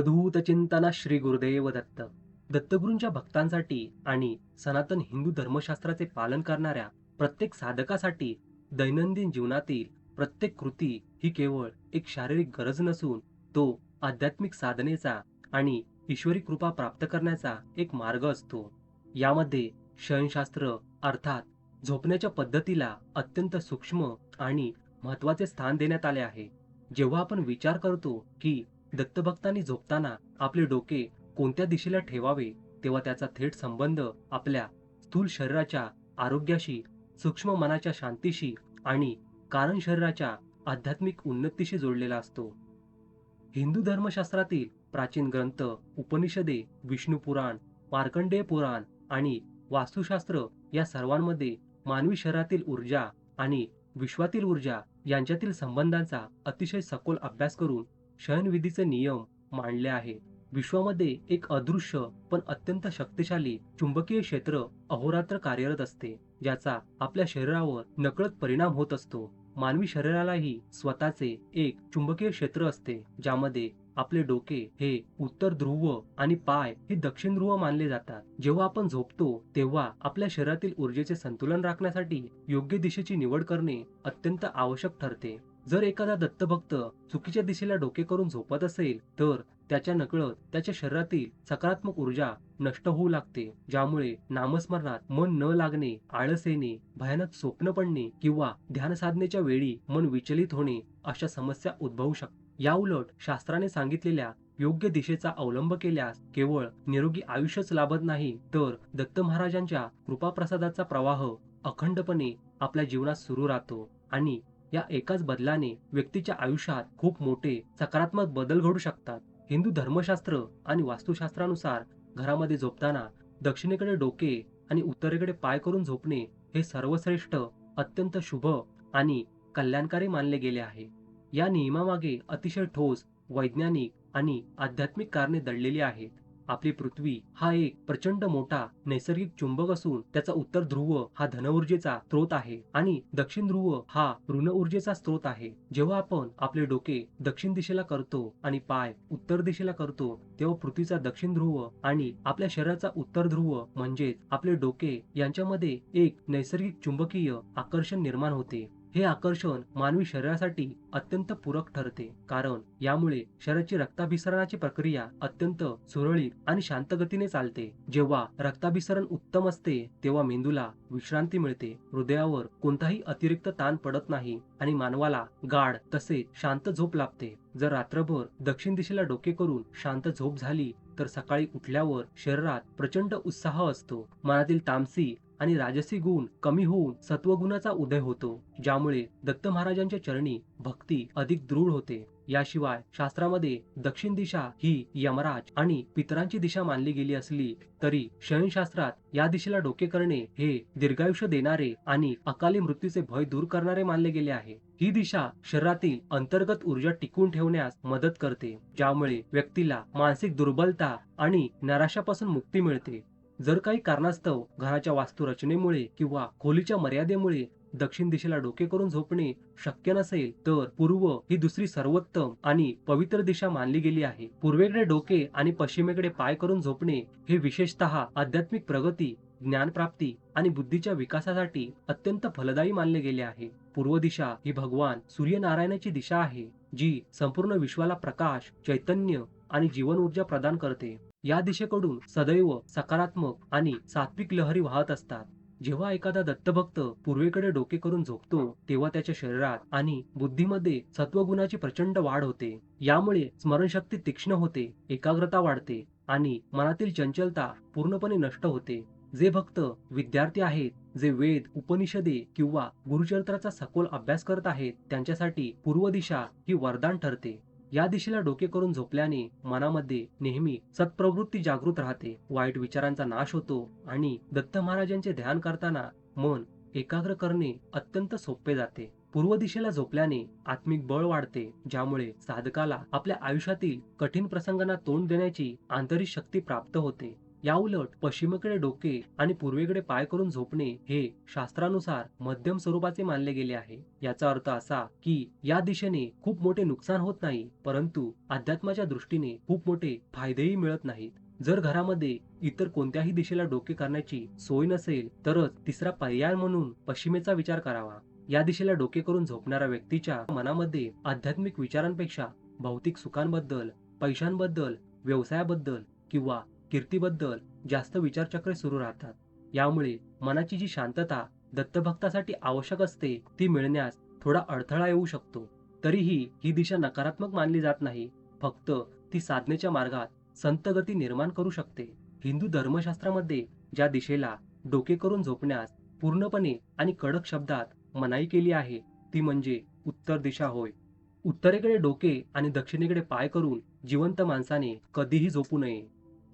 अद्भुत चिंतना श्री गुरुदेव दत्त. दत्तगुरूंच्या भक्तांसाठी आणि सनातन हिंदू धर्मशास्त्राचे पालन करणाऱ्या प्रत्येक साधकासाठी दैनंदिन जीवनातील प्रत्येक कृती ही केवळ एक शारीरिक गरज नसून तो आध्यात्मिक साधनेचा आणि ईश्वरी कृपा प्राप्त करण्याचा एक मार्ग असतो. यामध्ये शयनशास्त्र अर्थात झोपण्याच्या पद्धतीला अत्यंत सूक्ष्म आणि महत्वाचे स्थान देण्यात आले आहे. जेव्हा आपण विचार करतो की दत्तभक्तांनी झोपताना आपले डोके कोणत्या दिशेला ठेवावे, तेव्हा त्याचा थेट संबंध आपल्या स्थूल शरीराच्या आरोग्याशी, सूक्ष्म मनाच्या शांतीशी आणि कारण शरीराच्या आध्यात्मिक उन्नतीशी जोडलेला असतो. हिंदू धर्मशास्त्रातील प्राचीन ग्रंथ, उपनिषदे, विष्णू पुराण, मार्कंडेय पुराण आणि वास्तुशास्त्र या सर्वांमध्ये मानवी शरीरातील ऊर्जा आणि विश्वातील ऊर्जा यांच्यातील संबंधांचा अतिशय सखोल अभ्यास करून शयनविधीचे नियम मांडले आहेत. विश्वामध्ये एक अदृश्य पण अत्यंत शक्तिशाली चुंबकीय क्षेत्र अहोरात्र कार्यरत असते, ज्याचा आपल्या शरीरावर नकळत परिणाम होत असतो. मानवी शरीरालाही स्वतःचे एक चुंबकीय क्षेत्र असते, ज्यामध्ये आपले डोके हे उत्तर ध्रुव आणि पाय हे दक्षिण ध्रुव मानले जातात. जेव्हा आपण झोपतो तेव्हा आपल्या शरीरातील ऊर्जेचे संतुलन राखण्यासाठी योग्य दिशेची निवड करणे अत्यंत आवश्यक ठरते. जर एखादा दत्तभक्त चुकीच्या दिशेला डोके करून झोपत असेल तर त्याच्या नकळत त्याच्या शरीरातील सकारात्मक ऊर्जा नष्ट होऊ लागते, ज्यामुळे नामस्मरणात मन न लागणे, आळस येणे, भयानक स्वप्न पडणे किंवा ध्यान साधनेच्या वेळी मन विचलित होणे अशा समस्या उद्भवू शकतात. याउलट शास्त्राने सांगितलेल्या योग्य दिशेचा अवलंब केल्यास केवळ निरोगी आयुष्यच लाभत नाही, तर दत्त महाराजांच्या कृपाप्रसादाचा प्रवाह अखंडपणे आपल्या जीवनात सुरू राहतो आणि या एकाच बदलाने व्यक्तीच्या आयुष्यात खूप मोठे सकारात्मक बदल घडू शकतात. हिंदू धर्मशास्त्र आणि वास्तुशास्त्रानुसार घरामध्ये झोपताना दक्षिणेकडे डोके आणि उत्तरेकडे पाय करून झोपणे हे सर्वश्रेष्ठ, अत्यंत शुभ आणि कल्याणकारी मानले गेले आहे. या नियमामागे अतिशय ठोस वैज्ञानिक आणि आध्यात्मिक कारणे दडलेली आहेत. आपली पृथ्वी हा एक प्रचंड मोठा नैसर्गिक चुंबक असून त्याचा उत्तर ध्रुव हा धन ऊर्जेचा स्रोत आहे आणि दक्षिण ध्रुव हा ऋण ऊर्जेचा स्रोत आहे. जेव्हा आपण आपले डोके दक्षिण दिशेला करतो आणि पाय उत्तर दिशेला करतो, तेव्हा पृथ्वीचा दक्षिण ध्रुव आणि आपल्या शरीराचा उत्तर ध्रुव म्हणजेच आपले डोके यांच्यामध्ये एक नैसर्गिक चुंबकीय आकर्षण निर्माण होते. हे आकर्षण मानवी शरीरासाठी अत्यंत पूरक ठरते, कारण यामुळे शरीराची रक्ताभिसरणाची प्रक्रिया अत्यंत सुरळीत आणि शांत गतीने चालते. जेव्हा रक्ताभिसरण उत्तम असते तेव्हा मेंदूला विश्रांती मिळते, हृदयावर कोणताही अतिरिक्त ताण पडत नाही आणि मानवाला गाढ तसेच शांत झोप लागते. जर रात्रभर दक्षिण दिशेला डोके करून शांत झोप झाली तर सकाळी उठल्यावर शरीरात प्रचंड उत्साह असतो. मनातील तामसी आणि राजसी गुण कमी होऊन सत्वगुणाचा उदय होतो, ज्यामुळे दत्त महाराजांच्या चरणी भक्ती अधिक दृढ होते. याशिवाय शास्त्रामध्ये दक्षिण दिशा ही यमराज आणि पितरांची दिशा मानली गेली असली तरी शयनशास्त्रात या दिशेला डोके करणे हे दीर्घायुष्य देणारे आणि अकाली मृत्यूचे भय दूर करणारे मानले गेले आहे. ही दिशा शरीरातील अंतर्गत ऊर्जा टिकवून ठेवण्यास मदत करते, ज्यामुळे व्यक्तीला मानसिक दुर्बलता आणि निराशापासून मुक्ती मिळते. जर काही कारणास्तव घराच्या वास्तुरचनेमुळे किंवा खोलीच्या मर्यादेमुळे दक्षिण दिशेला डोके करून झोपणे शक्य नसेल तर पूर्व ही दुसरी सर्वोत्तम आणि पवित्र दिशा मानली गेली आहे. पूर्वेकडे डोके आणि पश्चिमेकडे पाय करून झोपणे हे विशेषतः आध्यात्मिक प्रगती, ज्ञानप्राप्ती आणि बुद्धीच्या विकासासाठी अत्यंत फलदायी मानले गेले आहे. पूर्व दिशा ही भगवान सूर्यनारायणाची दिशा आहे, जी संपूर्ण विश्वाला प्रकाश, चैतन्य आणि जीवन ऊर्जा प्रदान करते. या दिशेकडून सदैव सकारात्मक आणि सात्विक लहरी वाहत असतात. जेव्हा एखादा दत्तभक्त पूर्वेकडे डोके करून झोपतो तेव्हा त्याच्या शरीरात आणि बुद्धीमध्ये सत्वगुणाची प्रचंड वाढ होते. यामुळे स्मरणशक्ती तीक्ष्ण होते, एकाग्रता वाढते आणि मनातील चंचलता पूर्णपणे नष्ट होते. जे भक्त विद्यार्थी आहेत, जे वेद, उपनिषदे किंवा गुरुचरित्राचा सखोल अभ्यास करत आहेत, त्यांच्यासाठी पूर्व दिशा ही वरदान ठरते. या दिशेला डोके करून झोपल्याने मनामध्ये नेहमी सत्प्रवृत्ती जागृत राहते, वाईट विचारांचा नाश होतो आणि दत्त महाराजांचे ध्यान करताना मन एकाग्र करणे अत्यंत सोपे जाते. पूर्व दिशेला झोपल्याने आत्मिक बळ वाढते, ज्यामुळे साधकाला आपल्या आयुष्यातील कठीण प्रसंगांना तोंड देण्याची आंतरिक शक्ती प्राप्त होते. याउलट पश्चिमेकडे डोके आणि पूर्वेकडे पाय करून झोपणे हे शास्त्रानुसार मध्यम स्वरूपाचे मानले गेले आहे. याचा अर्थ असा की या दिशेने खूप मोठे नुकसान होत नाही, परंतु अध्यात्माच्या दृष्टीने खूप मोठे फायदेही मिळत नाहीत. जर घरामध्ये इतर कोणत्याही दिशेला डोके करण्याची सोय नसेल तरच तिसरा पर्याय म्हणून पश्चिमेचा विचार करावा. या दिशेला डोके करून झोपणाऱ्या व्यक्तीच्या मनामध्ये आध्यात्मिक विचारांपेक्षा भौतिक सुखांबद्दल, पैशांबद्दल, व्यवसायाबद्दल किंवा कीर्तीबद्दल जास्त विचारचक्रे सुरू राहतात. यामुळे मनाची जी शांतता दत्तभक्तासाठी आवश्यक असते ती मिळण्यास थोडा अडथळा येऊ शकतो. तरीही ही दिशा नकारात्मक मानली जात नाही, फक्त ती साधनेच्या मार्गात संत गती निर्माण करू शकते. हिंदू धर्मशास्त्रामध्ये ज्या दिशेला डोके करून झोपण्यास पूर्णपणे आणि कडक शब्दात मनाई केली आहे ती म्हणजे उत्तर दिशा होय. उत्तरेकडे डोके आणि दक्षिणेकडे पाय करून जिवंत माणसाने कधीही झोपू नये.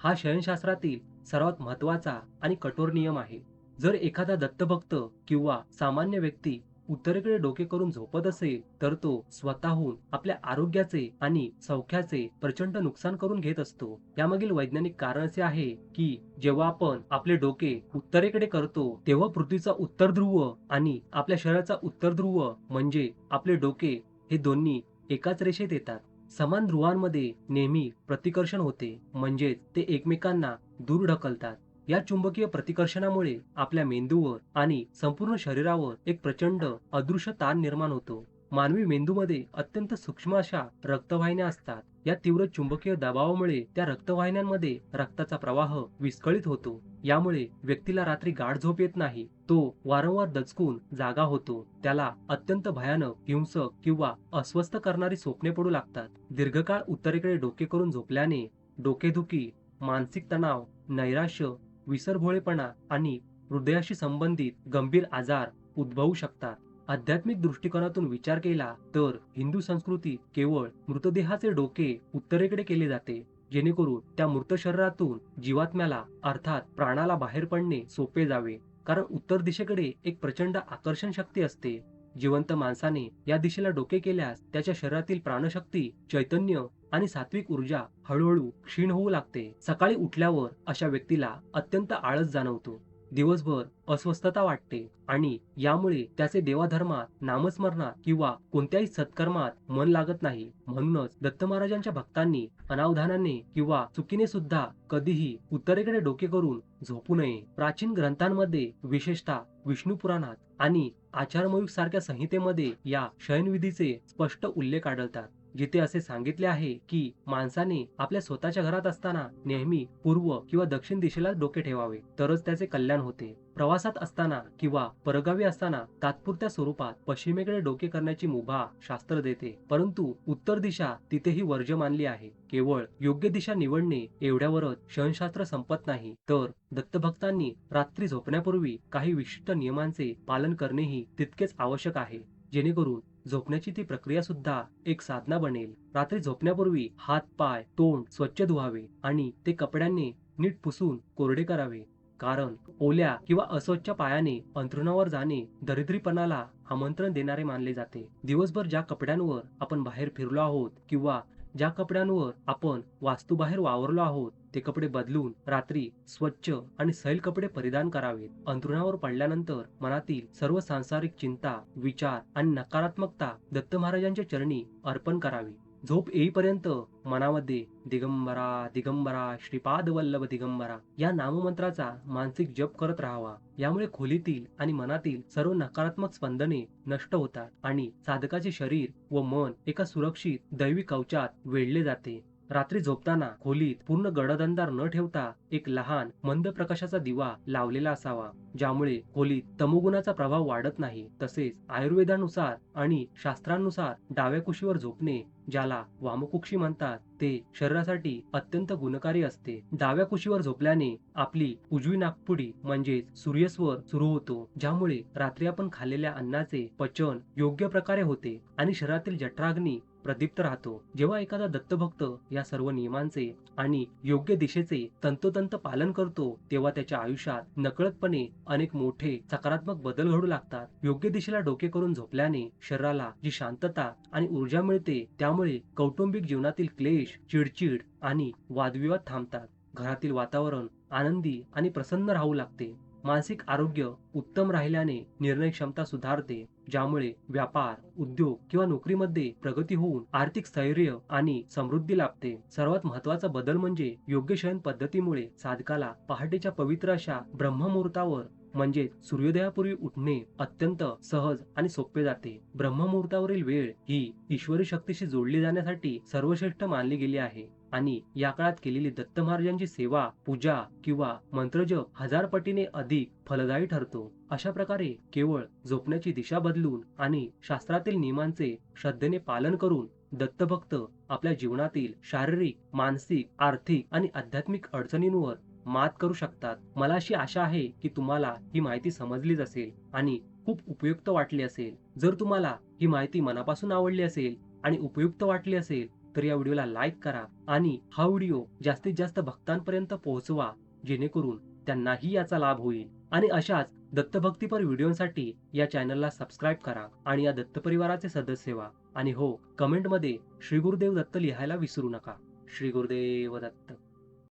हा शयनशास्त्रातील सर्वात महत्वाचा आणि कठोर नियम आहे. जर एखादा दत्तभक्त किंवा सामान्य व्यक्ती उत्तरेकडे डोके करून झोपत असेल तर तो स्वतःहून आपल्या आरोग्याचे आणि सौख्याचे प्रचंड नुकसान करून घेत असतो. यामागील वैज्ञानिक कारण असे आहे की जेव्हा आपण आपले डोके उत्तरेकडे करतो तेव्हा पृथ्वीचा उत्तर ध्रुव आणि आपल्या शरीराचा उत्तर ध्रुव म्हणजे आपले डोके हे दोन्ही एकाच रेषेत येतात. समान ध्रुवांमध्ये नेहमी प्रतिकर्षण होते, म्हणजेच ते एकमेकांना दूर ढकलतात. या चुंबकीय प्रतिकर्षणामुळे आपल्या मेंदूवर आणि संपूर्ण शरीरावर एक प्रचंड अदृश्य ताण निर्माण होतो. मानवी मेंदूमध्ये अत्यंत सूक्ष्म अशा रक्तवाहिन्या असतात. या तीव्र चुंबकीय दबावामुळे त्या रक्तवाहिन्यांमध्ये रक्ताचा प्रवाह विस्कळीत होतो. यामुळे व्यक्तीला रात्री गाढ झोप येत नाही. तो वारंवार दचकून जागा होतो. त्याला अत्यंत भयानक, हिंसक किंवा अस्वस्थ करणारी स्वप्ने पडू लागतात. दीर्घकाळ उत्तरेकडे डोके करून झोपल्याने डोकेदुखी, मानसिक तणाव, नैराश्य, विसरभोळेपणा आणि हृदयाशी संबंधित गंभीर आजार उद्भवू शकतात. आध्यात्मिक दृष्टिकोनातून विचार केला तर हिंदू संस्कृतीत केवळ मृतदेहाचे डोके उत्तरेकडे केले जाते, जेणेकरून त्या मृत शरीरातून जीवात्म्याला अर्थात प्राणाला बाहेर पडणे सोपे जावे. कारण उत्तर दिशेकडे एक प्रचंड आकर्षण शक्ती असते. जिवंत माणसाने या दिशेला डोके केल्यास त्याच्या शरीरातील प्राणशक्ती, चैतन्य आणि सात्विक ऊर्जा हळूहळू क्षीण होऊ लागते. सकाळी उठल्यावर अशा व्यक्तीला अत्यंत आळस जाणवतो. दिवसभर अस्वस्थता वाटते आणि यामुळे त्याचे देवाधर्मात, नामस्मरणात किंवा कोणत्याही सत्कर्मात मन लागत नाही. म्हणूनच दत्त महाराजांच्या भक्तांनी अनावधानाने किंवा चुकीने सुद्धा कधीही उत्तरेकडे डोके करून झोपू नये. प्राचीन ग्रंथांमध्ये, विशेषतः विष्णू पुराणात आणि आचारमयूख सारख्या संहितेमध्ये या शयनविधीचे स्पष्ट उल्लेख आढळतात, जिथे असे सांगितले आहे की माणसाने आपल्या स्वतःच्या घरात असताना नेहमी पूर्व किंवा दक्षिण दिशेला डोके ठेवावे, तरच त्याचे कल्याण होते. प्रवासात असताना किंवा परगावी असताना तात्पुरत्या स्वरूपात पश्चिमेकडे डोके करण्याची मुभा शास्त्र देते, परंतु उत्तर दिशा तिथेही वर्ज्य मानली आहे. केवळ योग्य दिशा निवडणे एवढ्यावरच शयनशास्त्र संपत नाही, तर दत्तभक्तांनी रात्री झोपण्यापूर्वी काही विशिष्ट नियमांचे पालन करणेही तितकेच आवश्यक आहे, जेणेकरून झोपण्याची ती प्रक्रिया सुद्धा एक साधना बनेल. रात्री झोपण्यापूर्वी हात, पाय, तोंड स्वच्छ धुवावे आणि ते कपड्यांनी नीट पुसून कोरडे करावे. कारण ओल्या किंवा अस्वच्छ पायाने अंथरुणावर जाणे दरिद्रीपणाला आमंत्रण देणारे मानले जाते. दिवसभर ज्या कपड्यांवर आपण बाहेर फिरलो आहोत किंवा ज्या कपड्यांवर आपण वास्तूबाहेर वावरलो आहोत ते कपडे बदलून रात्री स्वच्छ आणि सैल कपडे परिधान करावेत. अंथरुणावर पडल्यानंतर मनातील सर्व सांसारिक चिंता, विचार आणि नकारात्मकता दत्त महाराजांच्या चरणी अर्पण करावी. झोप येईपर्यंत मनामध्ये दिगंबरा दिगंबरा श्रीपाद वल्लभ दिगंबरा या नाममंत्राचा मानसिक जप करत राहावा. यामुळे खोलीतील आणि मनातील सर्व नकारात्मक स्पंदने नष्ट होतात आणि साधकाचे शरीर व मन एका सुरक्षित दैवी कवचात वेढले जाते. रात्री झोपताना खोलीत पूर्ण गडद अंधार न ठेवता एक लहान मंद प्रकाशाचा दिवा लावलेला असावा, ज्यामुळे खोलीत तमोगुणाचा प्रभाव वाढत नाही. तसेच आयुर्वेदानुसार आणि शास्त्रांनुसार डाव्या कुशीवर झोपणे, ज्याला वामकुक्षी म्हणतात, ते शरीरासाठी अत्यंत गुणकारी असते. डाव्या कुशीवर झोपल्याने आपली उजवी नाकपुडी म्हणजेच सूर्यस्वर सुरू होतो, ज्यामुळे रात्री आपण खाल्लेल्या अन्नाचे पचन योग्य प्रकारे होते आणि शरीरातील जठराग्नी प्रदीप्त राहतो. जेव्हा एखादा दत्तभक्त या सर्व नियमांचे आणि योग्य दिशेचे तंतोतंत पालन करतो तेव्हा त्याच्या आयुष्यात नकळतपणे अनेक मोठे सकारात्मक बदल घडू लागतात. योग्य दिशेला डोके करून झोपल्याने शरीराला जी शांतता आणि ऊर्जा मिळते त्यामुळे कौटुंबिक जीवनातील क्लेश, चिडचिड आणि वादविवाद थांबतात. घरातील वातावरण आनंदी आणि प्रसन्न राहू लागते. मानसिक आरोग्य उत्तम राहिल्याने निर्णय क्षमता सुधारते, ज्यामुळे व्यापार, उद्योग किंवा नोकरीमध्ये प्रगती होऊन आर्थिक स्थैर्य आणि समृद्धी लाभते. सर्वात महत्त्वाचा बदल म्हणजे योग्य शयन पद्धतीमुळे साधकाला पहाटेच्या पवित्र अशा ब्रह्ममुहूर्तावर म्हणजे सूर्योदयापूर्वी उठणे अत्यंत सहज आणि सोपे जाते. ब्रह्ममुहूर्तावरील वेळ ही ईश्वरी शक्तीशी जोडली जाण्यासाठी सर्वश्रेष्ठ मानली गेली आहे आणि या काळात केलेली दत्त महाराजांची सेवा, पूजा किंवा मंत्रजप हजार पटीने अधिक फलदायी ठरतो. अशा प्रकारे केवळ झोपण्याची दिशा बदलून आणि शास्त्रातील नियमांचे श्रद्धेने पालन करून दत्तभक्त आपल्या जीवनातील शारीरिक, मानसिक, आर्थिक आणि आध्यात्मिक अडचणींवर मात करू शकतात. मला अशी आशा आहे की तुम्हाला ही माहिती समजलीच असेल आणि खूप उपयुक्त वाटली असेल. जर तुम्हाला ही माहिती मनापासून आवडली असेल आणि उपयुक्त वाटली असेल तर या व्हिडिओला लाईक करा आणि हा व्हिडिओ जास्तीत जास्त भक्तांपर्यंत पोहोचवा, जेणेकरून त्यांनाही याचा लाभ होईल. आणि अशाच दत्तभक्तीपर व्हिडिओसाठी या चॅनलला सबस्क्राईब करा आणि या दत्त परिवाराचे सदस्य व्हा. आणि हो, कमेंटमध्ये श्री गुरुदेव दत्त लिहायला विसरू नका. श्री गुरुदेव दत्त.